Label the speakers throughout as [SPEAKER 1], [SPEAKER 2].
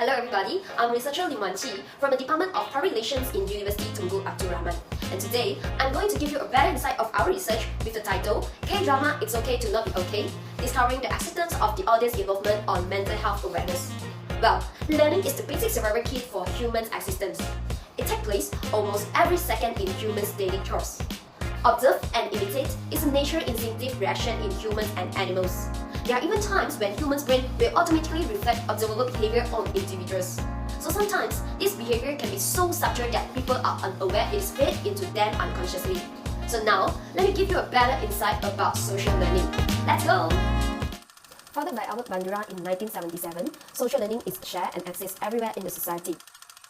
[SPEAKER 1] Hello everybody, I'm researcher Lim Wan Chi from the Department of Public Relations in University Tunku Abdul Rahman. And today, I'm going to give you a better insight of our research with the title K-Drama It's Okay to Not Be Okay, discovering the existence of the audience involvement on mental health awareness. Well, learning is the basic survival key for human existence. It takes place almost every second in humans' daily chores. Observe and imitate is a natural instinctive reaction in humans and animals. There are even times when humans' brain will automatically reflect observable behavior on individuals. So sometimes, this behavior can be so subtle that people are unaware it is fed into them unconsciously. So now, let me give you a better insight about social learning. Let's go! Founded by Albert Bandura in 1977, social learning is shared and exists everywhere in the society.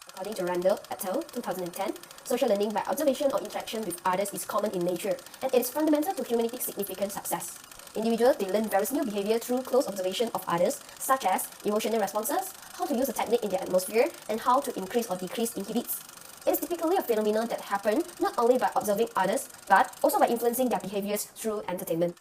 [SPEAKER 1] According to Randall et al. 2010, social learning by observation or interaction with others is common in nature, and it is fundamental to humanity's significant success. Individuals may learn various new behavior through close observation of others, such as emotional responses, how to use a technique in their atmosphere, and how to increase or decrease inhibits. It is typically a phenomenon that happens not only by observing others, but also by influencing their behaviors through entertainment.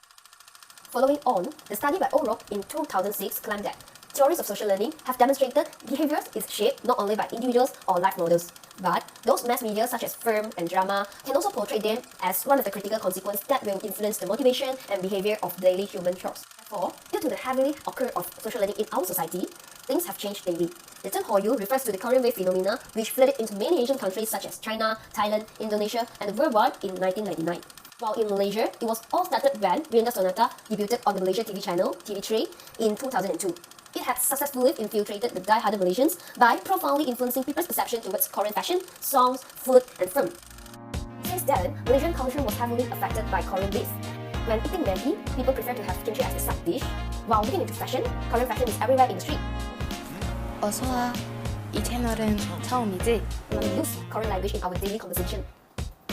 [SPEAKER 1] Following on, the study by O'Rourke in 2006 claimed that theories of social learning have demonstrated behaviors is shaped not only by individuals or life models, but those mass media such as film and drama can also portray them as one of the critical consequences that will influence the motivation and behavior of daily human chores. Therefore, due to the heavily occur of social learning in our society, things have changed daily. The term Hallyu refers to the Korean Wave phenomena which flooded into many Asian countries such as China, Thailand, Indonesia, and worldwide in 1999. While in Malaysia, it was all started when Rienda Sonata debuted on the Malaysia TV channel, TV3, in 2002. It had successfully infiltrated the die-hardened Malaysians by profoundly influencing people's perception towards Korean fashion, songs, food, and film. Since then, Malaysian culture was heavily affected by Korean beef. When eating Maggi, people prefer to have kimchi as a side dish. While looking into fashion, Korean fashion is everywhere in the street.
[SPEAKER 2] 어서와. 이 채널은 처음이지?
[SPEAKER 1] We use Korean language in our daily conversation,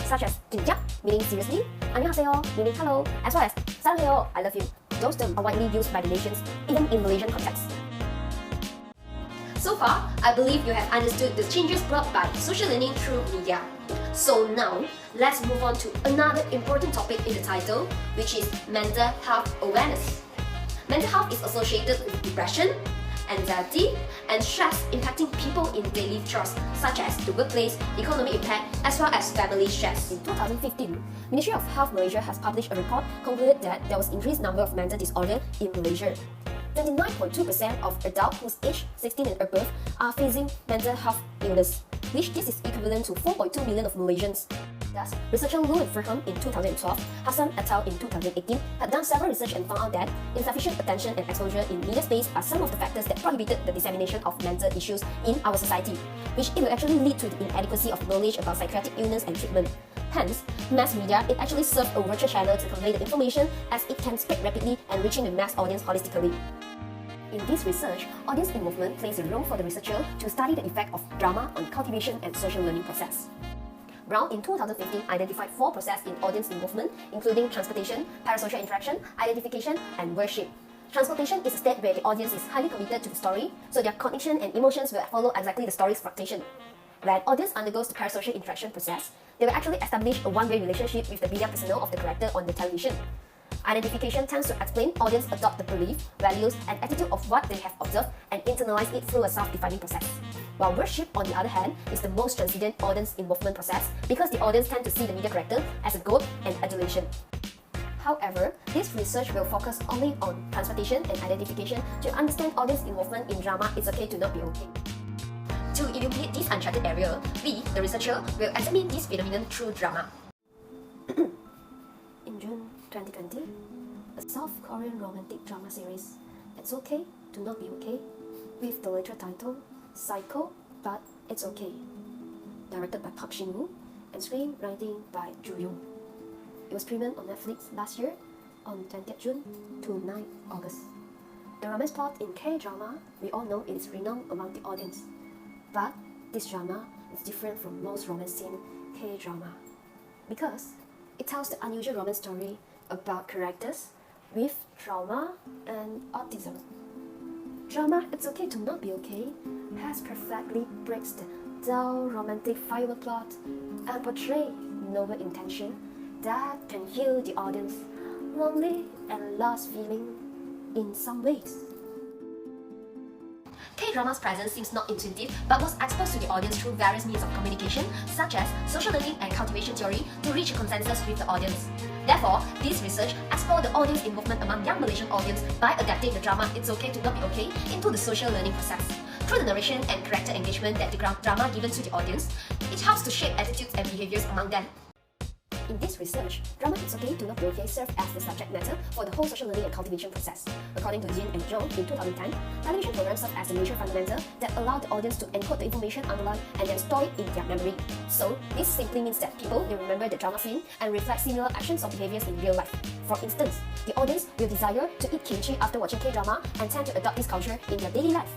[SPEAKER 1] such as 진짜, meaning seriously, 안녕하세요, meaning hello, as well as 사랑해요, I love you. Those terms are widely used by the nations, even in Malaysian context. So far, I believe you have understood the changes brought by social learning through media. So now, let's move on to another important topic in the title, which is mental health awareness. Mental health is associated with depression, anxiety, and stress impacting people in daily chores such as the workplace, economic impact, as well as family stress. In 2015, Ministry of Health Malaysia has published a report concluded that there was increased number of mental disorders in Malaysia. 29.2% of adults whose age 16 and above are facing mental health illness, which this is equivalent to 4.2 million of Malaysians. Thus, researcher Lu and Furham in 2012, Hassan et al. In 2018 had done several research and found out that insufficient attention and exposure in media space are some of the factors that prohibited the dissemination of mental issues in our society, which it will actually lead to the inadequacy of knowledge about psychiatric illness and treatment. Hence, mass media, it actually serves a virtual channel to convey the information as it can spread rapidly and reaching the mass audience holistically. In this research, audience involvement plays a role for the researcher to study the effect of drama on cultivation and social learning process. Brown in 2015 identified 4 processes in audience involvement, including transportation, parasocial interaction, identification, and worship. Transportation is a state where the audience is highly committed to the story, so their cognition and emotions will follow exactly the story's fluctuation. When audience undergoes the parasocial interaction process, they will actually establish a one-way relationship with the media personnel of the character on the television. Identification tends to explain audience adopt the belief, values, and attitude of what they have observed and internalize it through a self-defining process. While worship, on the other hand, is the most transcendent audience involvement process because the audience tend to see the media character as a god and adulation. However, this research will focus only on transportation and identification to understand audience involvement in drama It's Okay to Not Be Okay. To illuminate this uncharted area, we, the researcher, will examine this phenomenon through drama. In June 2020, a South Korean romantic drama series, It's Okay to Not Be Okay, with the later title, Psycho, But It's Okay, directed by Park Shin-woo and screenwriting by Joo Young. It was premiered on Netflix last year on 20th June to 9 August. The romance plot in K-drama, we all know it is renowned among the audience. But this drama is different from most romance in K-drama because it tells the unusual romance story about characters with trauma and autism. Drama It's Okay to Not Be Okay has perfectly breaks the dull romantic firework plot and portray noble intention that can heal the audience lonely and lost feeling in some ways. K-drama's presence seems not intuitive but was exposed to the audience through various means of communication such as social learning and cultivation theory to reach a consensus with the audience. Therefore, this research explored the audience involvement among young Malaysian audience by adapting the drama It's Okay to Not Be Okay into the social learning process. Through the narration and character engagement that the drama given to the audience, it helps to shape attitudes and behaviors among them. In this research, drama It's Okay to Not Be Okay served as the subject matter for the whole social learning and cultivation process. According to Jin and Joe in 2010, television programs serve as the major fundamental that allow the audience to encode the information underlined and then store it in their memory. So, this simply means that people will remember the drama scene and reflect similar actions or behaviors in real life. For instance, the audience will desire to eat kimchi after watching K-drama and tend to adopt this culture in their daily life.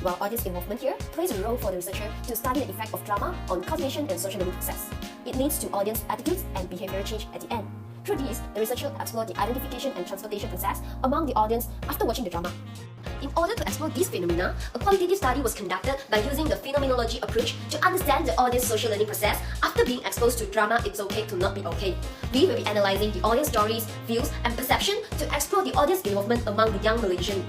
[SPEAKER 1] While audience involvement here plays a role for the researcher to study the effect of drama on cultivation and social learning process. It leads to audience attitudes and behavioral change at the end. Through this, the researcher explored the identification and transportation process among the audience after watching the drama. In order to explore these phenomena, a qualitative study was conducted by using the phenomenology approach to understand the audience social learning process after being exposed to drama It's Okay to Not Be Okay. We will be analysing the audience stories, views, and perception to explore the audience involvement among the young Malaysian.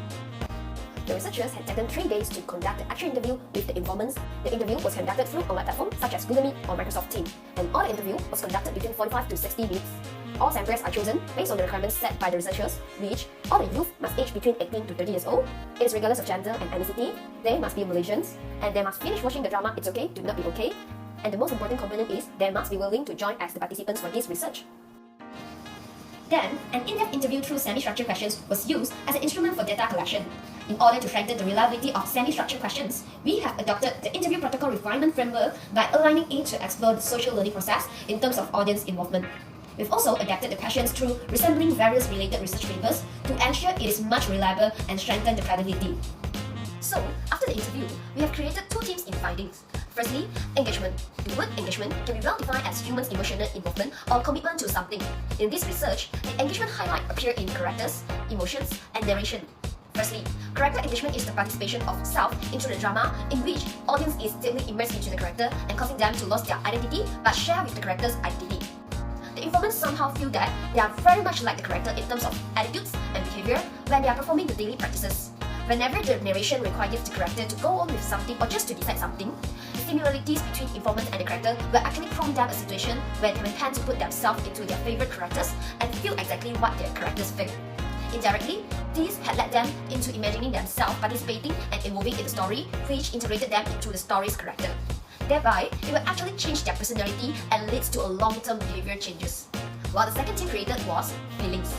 [SPEAKER 1] The researchers had taken 3 days to conduct the actual interview with the informants. The interview was conducted through online platforms such as Google Meet or Microsoft Teams, and all the interview was conducted between 45 to 60 minutes. All samples are chosen based on the requirements set by the researchers, which all the youth must age between 18 to 30 years old. It is regardless of gender and ethnicity. They must be Malaysians, and they must finish watching the drama It's Okay to Not Be Okay. And the most important component is they must be willing to join as the participants for this research. Then, an in-depth interview through semi-structured questions was used as an instrument for data collection. In order to strengthen the reliability of semi-structured questions, we have adopted the interview protocol refinement framework by aligning it to explore the social learning process in terms of audience involvement. We've also adapted the questions through resembling various related research papers to ensure it is much reliable and strengthen the credibility. So, after the interview, we have created 2 teams in findings. Firstly, engagement. The word engagement can be well defined as humans' emotional involvement or commitment to something. In this research, the engagement highlight appear in characters, emotions, and narration. Firstly, character engagement is the participation of self into the drama in which audience is deeply immersed into the character and causing them to lose their identity but share with the character's identity. The informants somehow feel that they are very much like the character in terms of attitudes and behavior when they are performing the daily practices. Whenever the narration requires the character to go on with something or just to decide something, the similarities between informant and the character will actually prompt them a situation where they will tend to put themselves into their favorite characters and feel exactly what their characters feel. Indirectly, this had led them into imagining themselves participating and evolving in the story, which integrated them into the story's character. Thereby, it will actually change their personality and leads to a long-term behavior changes. While the second team created was feelings.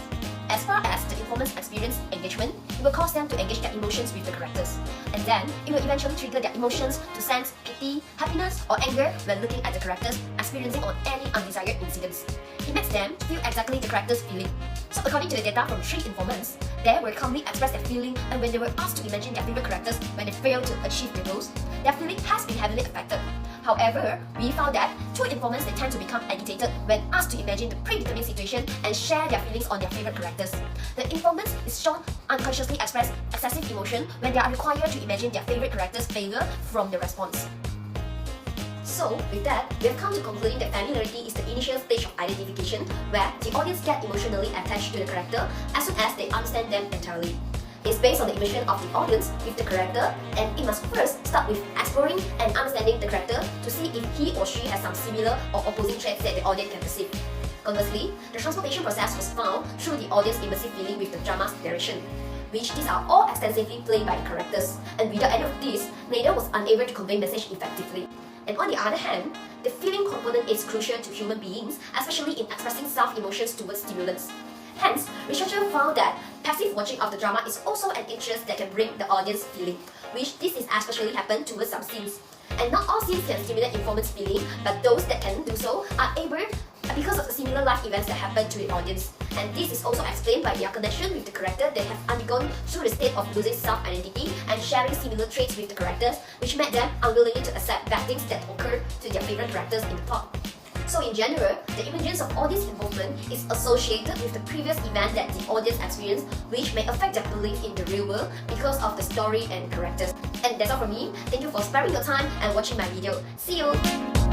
[SPEAKER 1] As far as the informants experience engagement, it will cause them to engage their emotions with the characters. And then, it will eventually trigger their emotions to sense pity, happiness, or anger when looking at the characters experiencing on any undesired incidents. It makes them feel exactly the character's feeling. So according to the data from 3 informants, they will calmly express their feeling, and when they were asked to imagine their favorite characters when they failed to achieve their goals, their feeling has been heavily affected. However, we found that 2 informants they tend to become agitated when asked to imagine the predetermined situation and share their feelings on their favorite characters. The informants is shown unconsciously express excessive emotion when they are required to imagine their favorite character's failure from the response. So, with that, we have come to concluding that familiarity is the initial stage of identification where the audience get emotionally attached to the character as soon as they understand them entirely. It's based on the immersion of the audience with the character, and it must first start with exploring and understanding the character to see if he or she has some similar or opposing traits that the audience can perceive. Conversely, the transportation process was found through the audience immersive feeling with the drama's narration, which these are all extensively played by the characters, and without any of this, neither was unable to convey message effectively. And on the other hand, the feeling component is crucial to human beings, especially in expressing self-emotions towards stimulants. Hence, researchers found that passive watching of the drama is also an interest that can bring the audience feeling, which this is especially happen towards some scenes. And not all scenes can stimulate informants' feeling, but those that can do so are able because of the similar life events that happen to the audience. And this is also explained by their connection with the character they have undergone through the state of losing self-identity and sharing similar traits with the characters, which made them unwilling to accept bad things that occur to their favorite characters in the plot. So in general, the emergence of audience involvement is associated with the previous event that the audience experienced, which may affect their belief in the real world because of the story and characters. And that's all from me. Thank you for sparing your time and watching my video. See you!